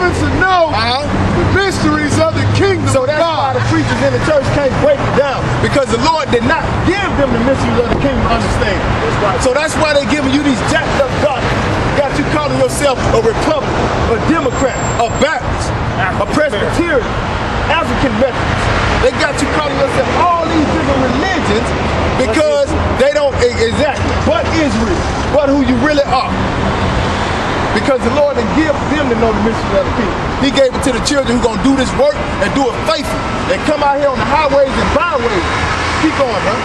given to know the mysteries of the kingdom So that's why the preachers in the church can't break it down, because the Lord did not give them the mysteries of the kingdom to understand. That's right. So that's why they're giving you these jacked up doctrines. Got you calling yourself a Republican, a Democrat, a Baptist, a Presbyterian, African Methodist. They got you calling yourself all these different religions because they don't exactly but Israel, but who you really are. Because the Lord didn't give them to know the mysteries of the kingdom. He gave it to the children who gonna do this work and do it faithfully. And come out here on the highways and byways. Keep going, huh?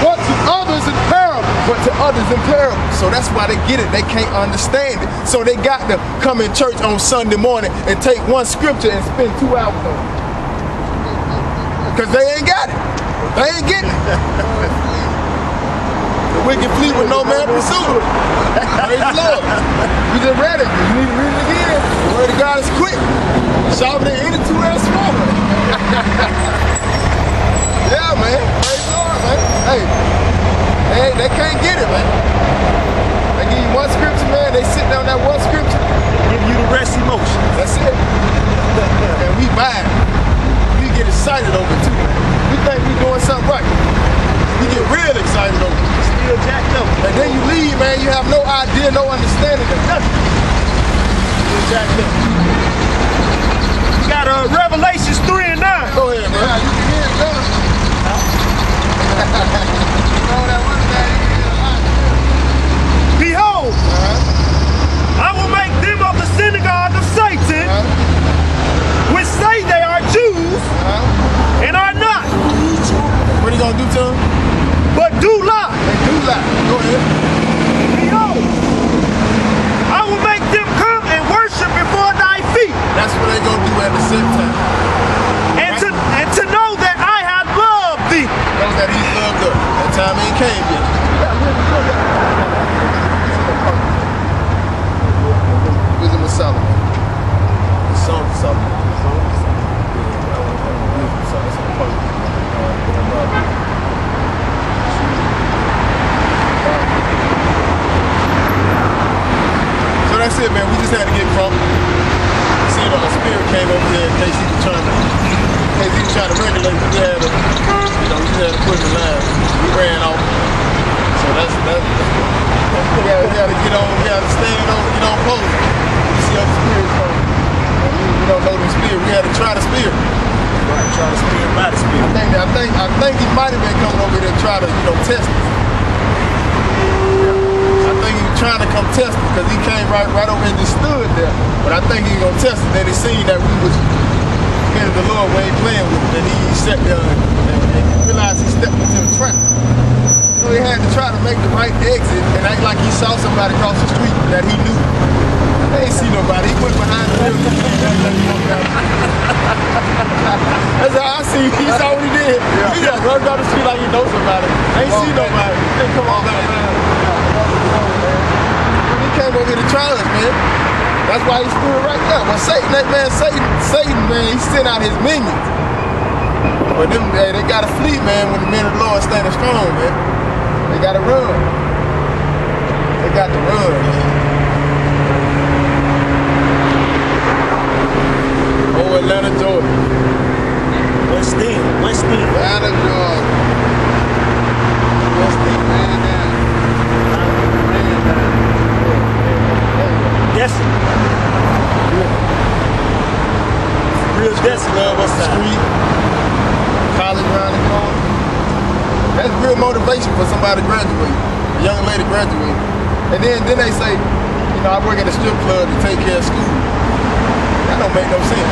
What to others in parables. But to others in parables. So that's why they get it. They can't understand it. So they got to come in church on Sunday morning and take one scripture and spend 2 hours on it. Because they ain't got it. They ain't getting it. The wicked flee with no man pursue. Praise the Lord. We just read it. You need to read it again. The word of God is quick. Sharper than any two-edged sword. Yeah, man. Praise the Lord, man. Hey, they can't get it, man. They give you one scripture, man. They sit down that one scripture. Give you the rest emotion. That's it. And we vibe. We get excited over it too, man. We think we doing something right. We get real excited over it. Still jacked up. And then you leave, man, you have no idea, no understanding of nothing. Still jacked up. You got Revelations 3 and 9. Go ahead, man. Yeah, you can hear it, brother. You know that one day you hear a lot. Behold, I will make them of the synagogue of Satan, which say they are Jews, and are not. What are you gonna do to them? But do lie. They do lie. Go ahead. Behold, I will make them come and worship before thy feet. That's what they gonna do at the same time. And to know that I have loved thee. Know that he's loved up. That time ain't came yet. Wisdom of Solomon. The Song of Solomon. So that's it, man. We just had to get from. See, the spirit came over here in case he was trying to regulate. We had to, we had to put in the line. We ran off. So that's we got to get on. We got to stand on, get on post. We see how the spirit comes. We don't know the spirit. We had to try the spirit. Right, try to spirit by the spirit. I think he might have been coming over here to try to, test us. I think he was trying to come test us because he came right over here and just stood there. But I think he was gonna test us. Then he seen that we was in the Lord when he playing with it. And he sat there and realized he stepped into the trap. So he had to try to make the right exit and act like he saw somebody across the street that he knew. They ain't see nobody. He went behind the building. That's how I see. He saw what he did. He just runs down the street like he knows somebody. Ain't see nobody. He didn't come on back around. He came over here to try us, man. That's why he stood right there. But Satan, man, he sent out his minions. But them, they gotta flee, man, when the men of the Lord standing strong, man. They gotta run. They got to run, man. Oh, Atlanta, Georgia. West End. Atlanta, Georgia. West End, man, down. Destiny. Real destiny love us the street. College around the corner. That's real motivation for somebody to graduate. A young lady graduate. And then they say, I work at a strip club to take care of school. That don't make no sense.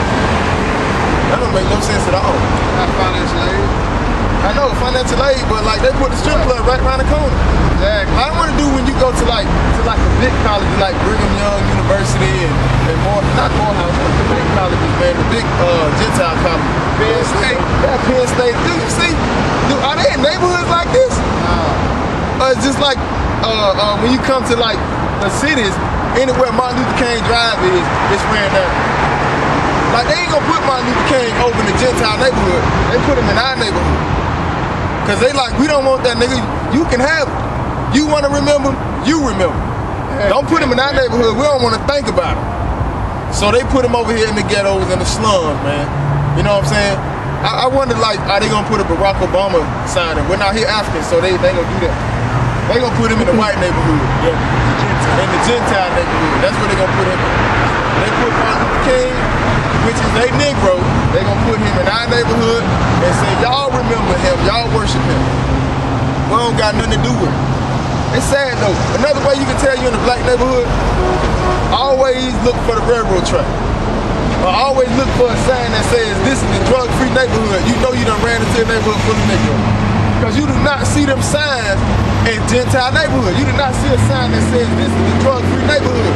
That don't make no sense at all. Not financial aid. I know, financial aid, but like they put the strip club right around the corner. Exactly. I want to do when you go to like a big college like Brigham Young University and more, not Morehouse, but the big colleges, man, the big Gentile college. Penn State. Yeah, Penn State. Do you see? Are they in neighborhoods like this? It's just like when you come to like the cities, anywhere Martin Luther King Drive is, it's ran down. Like they ain't gonna put Martin Luther King over in the Gentile neighborhood. They put him in our neighborhood. Cause they like, we don't want that nigga. You can have him. You wanna remember him, you remember. Don't put him in our neighborhood. We don't wanna think about him. So they put him over here in the ghettos and the slums, man. You know what I'm saying? I wonder, like, are they gonna put a Barack Obama sign in? We're not here Africans, so they gonna do that. They gonna put him in the white neighborhood. Yeah, in the Gentile neighborhood. That's where they gonna put him. They put Martin Luther King, which is a Negro. They gonna put him in our neighborhood and say, y'all remember him, y'all worship him. We don't got nothing to do with it. It's sad though. Another way you can tell you in a black neighborhood, always look for the railroad track. Or always look for a sign that says this is the drug-free neighborhood. You know you done ran into a neighborhood full of Negroes. Because you do not see them signs in Gentile neighborhood. You do not see a sign that says this is the drug-free neighborhood.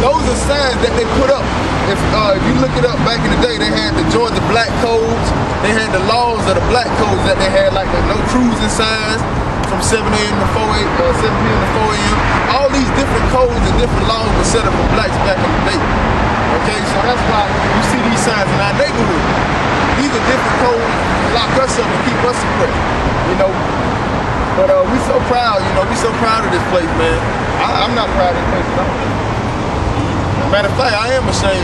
Those are signs that they put up. If you look it up back in the day, they had the Georgia Black Codes. They had the laws of the Black Codes that they had, like the no cruising signs from 7 a.m. to 4 a.m. 7 p.m. to 4 a.m. All these different codes and different laws were set up for blacks back in the day. Okay, so that's why you see these signs in our neighborhood. These are different codes to lock us up and keep us suppressed, you know. But we so proud, you know, we so proud of this place, man. I'm not proud of this place at all. Matter of fact, I am ashamed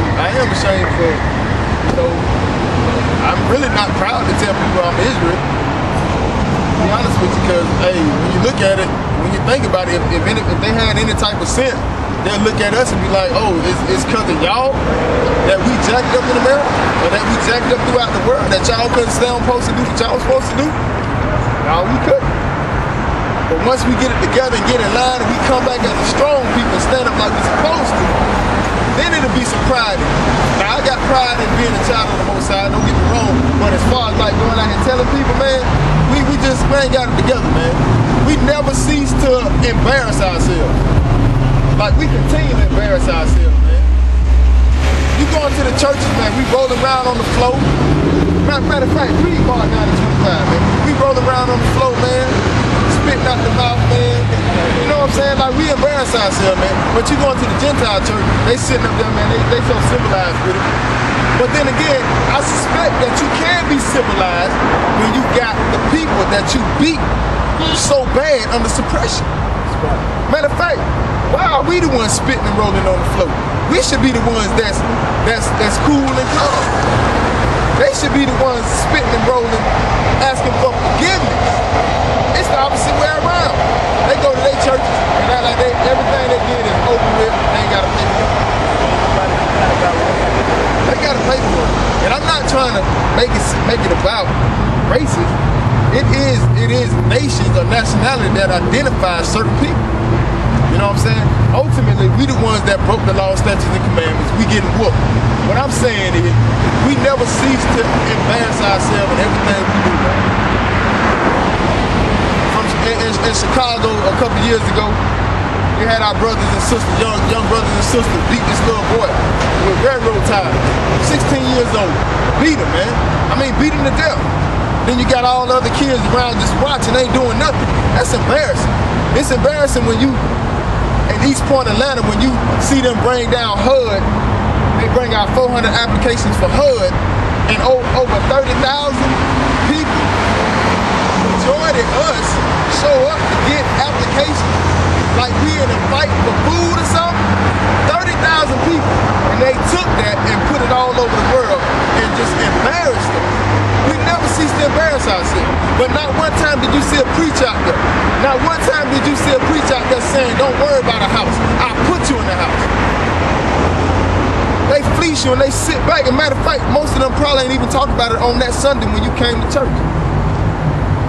for, you know, I'm really not proud to tell people I'm Israel. To be honest with you, because, hey, when you look at it, when you think about it, if they had any type of sense, they'll look at us and be like, oh, it's because of y'all that we jacked up in America, or that we jacked up throughout the world, that y'all couldn't stay on post to do what y'all was supposed to do? No, we couldn't. But once we get it together and get in line and we come back as a strong people and stand up like we're supposed to, then it'll be some pride in it. Now, I got pride in being a child of the Most High, don't get me wrong, but as far as like going out and telling people, man, we just, man, got it together, man. We never cease to embarrass ourselves. Like, we continue to embarrass ourselves, man. You go into the churches, man, we rolling around on the floor. Matter of fact, read Mark 9:25, man. We rolling around on the floor, man, spitting out the mouth, man. You know what I'm saying? Like, we embarrass ourselves, man. But you go into the Gentile church, they sitting up there, man, they so civilized with it. But then again, I suspect that you can be civilized when you got the people that you beat so bad under suppression. Matter of fact, why are we the ones spitting and rolling on the floor? We should be the ones that's cool and calm. They should be the ones spitting and rolling, asking for forgiveness. It's the opposite way around. They go to their churches and act like everything they did is over with. They ain't gotta pay for it. They gotta pay for it. And I'm not trying to make it about races. It is nations or nationality that identifies certain people. You know what I'm saying? Ultimately, we the ones that broke the law, statutes, and commandments. We getting whooped. What I'm saying is, we never cease to embarrass ourselves in everything we do, man. In Chicago a couple years ago, we had our brothers and sisters, young brothers and sisters, beat this little boy with railroad ties. 16 years old. Beat him, man. I mean, beat him to death. Then you got all the other kids around just watching, ain't doing nothing. That's embarrassing. It's embarrassing when you, in East Point, Atlanta, when you see them bring down HUD, they bring out 400 applications for HUD, and over 30,000 people, majority of us, show up to get applications like we in a fight for food or something. 30,000 people, and they took that and put it all over the world and just embarrassed them. We never cease to embarrass ourselves. But not one time did you see a preacher out there. Not one time did you see a preacher out there saying, don't worry about a house. I'll put you in the house. They fleece you and they sit back. As a matter of fact, most of them probably ain't even talk about it on that Sunday when you came to church.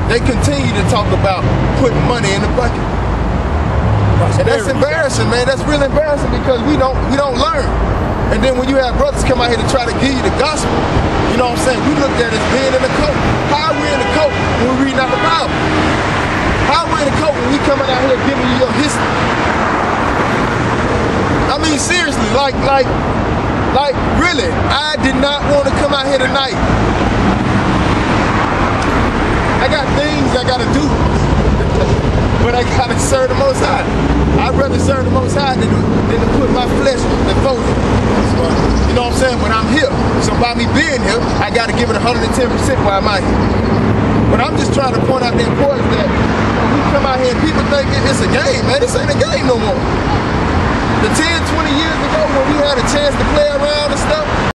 They continue to talk about putting money in the bucket. And that's embarrassing, man. That's really embarrassing because we don't learn. And then when you have brothers come out here to try to give you the gospel, you know what I'm saying? We look at it as being in the cult. How are we in the cult when we reading out the Bible? How are we in the cult when we coming out here giving you your history? I mean, seriously, like, really, I did not want to come out here tonight. I got things I gotta do, but I gotta serve the Most High. I'd rather serve the Most High than to put my flesh before Him. You know what I'm saying? But I'm here, so by me being here, I gotta give it 110% while I'm out here. But I'm just trying to point out the importance that when we come out here and people think it's a game, man. This ain't a game no more. The 10, 20 years ago when we had a